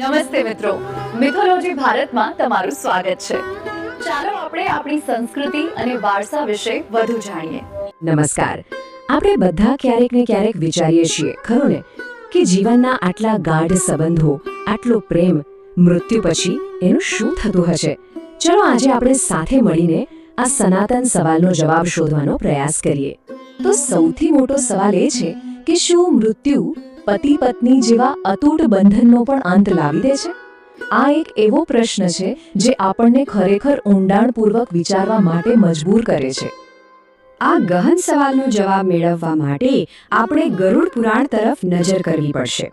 નમસ્તે મિત્રો, મિથોલોજી ભારતમાં તમારું સ્વાગત છે. ચાલો આપણે આપણી સંસ્કૃતિ અને વારસા વિશે વધુ જાણીએ. નમસ્કાર. આપણે બધા ક્યારેક ને ક્યારેક વિચારીએ છીએ ખરું ને કે જીવનના આટલા ગાઢ સંબંધો, આટલો પ્રેમ, મૃત્યુ પછી એનું શું થતું હશે. ચલો આજે આપણે સાથે મળીને આ સનાતન સવાલનો જવાબ શોધવાનો પ્રયાસ કરીએ. તો સૌથી મોટો સવાલ એ છે કે શું મૃત્યુ પતિ પત્ની જેવા અતૂટ બંધનનો પણ અંત લાવી દે છે? આ એક એવો પ્રશ્ન છે જે આપણને ખરેખર ઊંડાણપૂર્વક વિચારવા માટે મજબૂર કરે છે. આ ગહન સવાલનો જવાબ મેળવવા માટે આપણે ગરુડ પુરાણ તરફ નજર કરવી પડશે.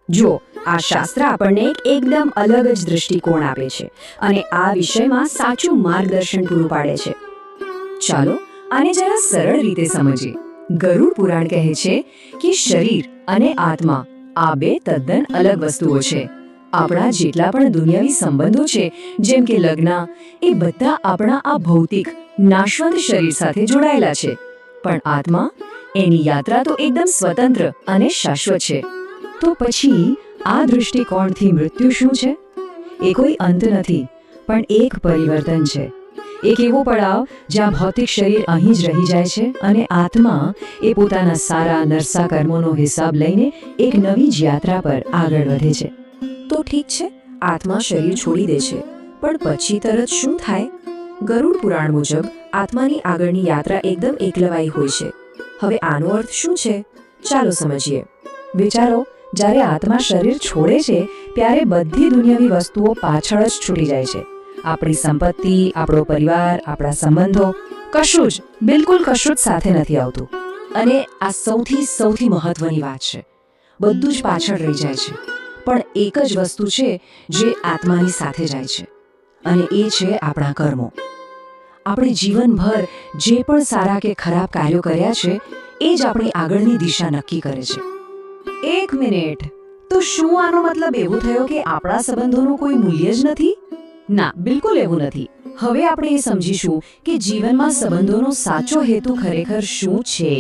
જો આ શાસ્ત્ર આપણને એકદમ અલગ જ દૃષ્ટિકોણ આપે છે અને આ વિષયમાં સાચું માર્ગદર્શન પૂરું પાડે છે. ચાલો આને જરા સરળ રીતે સમજીએ. ગરુડ પુરાણ કહે છે કે શરીર અને આત્મા આ બે તદ્દન અલગ વસ્તુઓ છે. આપણા જેટલા પણ દુનિયાવી સંબંધો છે, જેમ કે લગ્ન, એ બધા આપણા આ ભૌતિક નાશવંત શરીર સાથે જોડાયેલા છે. પણ આત્મા, એની યાત્રા તો એકદમ સ્વતંત્ર અને શાશ્વત છે. તો પછી આ દૃષ્ટિકોણથી મૃત્યુ શું છે? એ કોઈ અંત નથી, પણ એક પરિવર્તન છે. એક એવો પડાવ જ્યાં ભૌતિક શરીર અહીં જ રહી જાય છે અને આત્મા એ પોતાના સારા નરસા કર્મોનો હિસાબ લઈને એક નવી જ યાત્રા પર આગળ વધે છે. તો ઠીક છે, આત્મા શરીર છોડી દે છે, પણ પછી તરત શું થાય? ગરુડ પુરાણ મુજબ આત્માની આગળની યાત્રા એકદમ એકલવાઈ હોય છે. હવે આનો અર્થ શું છે? ચાલો સમજીએ. વિચારો, જ્યારે આત્મા શરીર છોડે છે ત્યારે બધી દુનિયાવી વસ્તુઓ પાછળ જ છૂટી જાય છે. આપણી સંપત્તિ, આપણો પરિવાર, આપણા સંબંધો, કશું જ, બિલકુલ કશું જ સાથે નથી આવતું. અને આ સૌથી મહત્વની વાત છે, બધું જ પાછળ રહી જાય છે, પણ એક જ વસ્તુ છે જે આત્માની સાથે જાય છે, અને એ છે આપણા કર્મો. આપણે જીવનભર જે પણ સારા કે ખરાબ કાર્યો કર્યા છે એ જ આપણી આગળની દિશા નક્કી કરે છે. એક મિનિટ, તો શું આનો મતલબ એવો થયો કે આપણા સંબંધોનું કોઈ મૂલ્ય જ નથી? ના, બિલકુલ એવું નથી. હવે આપણે એ સમજીશું કે જીવનમાં સંબંધોનો સાચો હેતુ ખરેખર શું છે.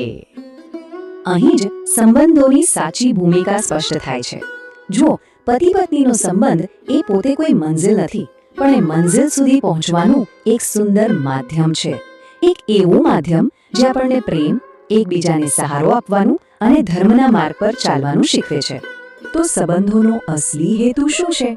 અહીં જ સંબંધોની સાચી ભૂમિકા સ્પષ્ટ થાય છે. જો પતિ પત્નીનો સંબંધ એ પોતે કોઈ મંઝિલ નથી, પણ એ મંઝિલ સુધી પહોંચવાનું એક સુંદર માધ્યમ છે. એક એવું માધ્યમ જે આપણને પ્રેમ, એકબીજાને સહારો આપવાનું અને ધર્મના માર્ગ પર ચાલવાનું શીખવે છે. તો સંબંધોનો અસલી હેતુ શું છે?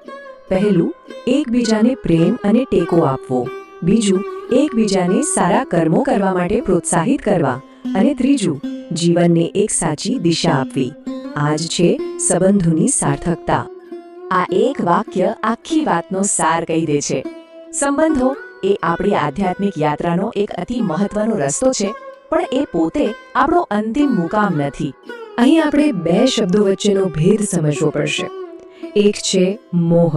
પહેલું, એકબીજાને પ્રેમ અને ટેકો આપવો. બીજું, એકબીજાને સારા કર્મો કરવા માટે પ્રોત્સાહિત કરવા. અને ત્રીજું, જીવનને એક સાચી દિશા આપવી. આ જ છે સંબંધોની સાર્થકતા. આ એક વાક્ય આખી વાતનો સાર કહી દે છે. સંબંધો એ આપણી આધ્યાત્મિક યાત્રાનો એક અતિ મહત્વનો રસ્તો છે, પણ એ પોતે આપણો અંતિમ મુકામ નથી. અહીં આપણે બે શબ્દો વચ્ચેનો ભેદ સમજવો પડશે. એક છે મોહ,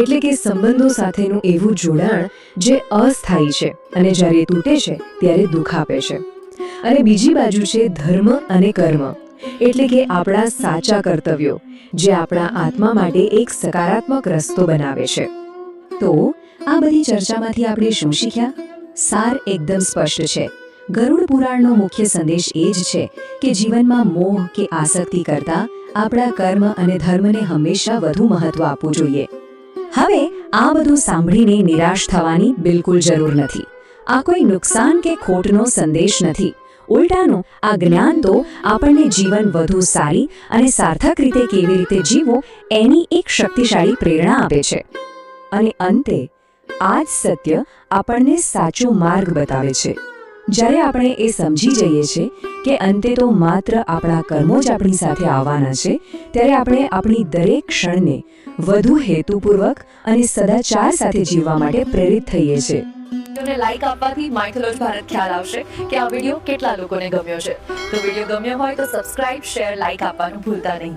એટલે કે સંબંધો સાથેનું એવું જોડાણ જે અસ્થાયી છે અને જ્યારે તૂટે છે ત્યારે દુઃખ આપે છે. અને બીજી બાજુ છે ધર્મ અને કર્મ, એટલે કે આપણા સાચા કર્તવ્યો જે આપણા આત્મા માટે એક સકારાત્મક રસ્તો બનાવે છે. તો આ બધી ચર્ચામાંથી આપણે શું શીખ્યા? સાર એકદમ સ્પષ્ટ છે. ગરુડ પુરાણનો મુખ્ય સંદેશ એ જ છે કે જીવનમાં મોહ કે આસક્તિ કરતા આપણા કર્મ અને ધર્મને હંમેશા વધુ મહત્વ આપવું જોઈએ. હવે આ બધું સાંભળીને નિરાશ થવાની બિલકુલ જરૂર નથી. આ કોઈ નુકસાન કે ખોટનો સંદેશ નથી. ઉલટાનું, આ જ્ઞાન તો આપણને જીવન વધુ સારી અને સાર્થક રીતે કેવી રીતે જીવવું એની એક શક્તિશાળી પ્રેરણા આપે છે. અને અંતે આ જ સત્ય આપણને સાચો માર્ગ બતાવે છે. જ્યારે આપણે એ સમજી જઈએ છીએ કે અંતે તો માત્ર આપણા કર્મો જ આપણી સાથે આવવાના છે, ત્યારે આપણે આપણી દરેક ક્ષણને વધુ હેતુપૂર્વક અને સદાચાર સાથે જીવવા માટે પ્રેરિત થઈએ છીએ. વિડીયોને લાઈક આપવાથી માઇથોલોજી ભારત ખ્યાલ આવશે કે આ વિડીયો કેટલા લોકોને ગમ્યો છે. તો વિડીયો ગમ્યો હોય તો સબસ્ક્રાઇબ, શેર, લાઈક આપવાનું ભૂલતા નહીં.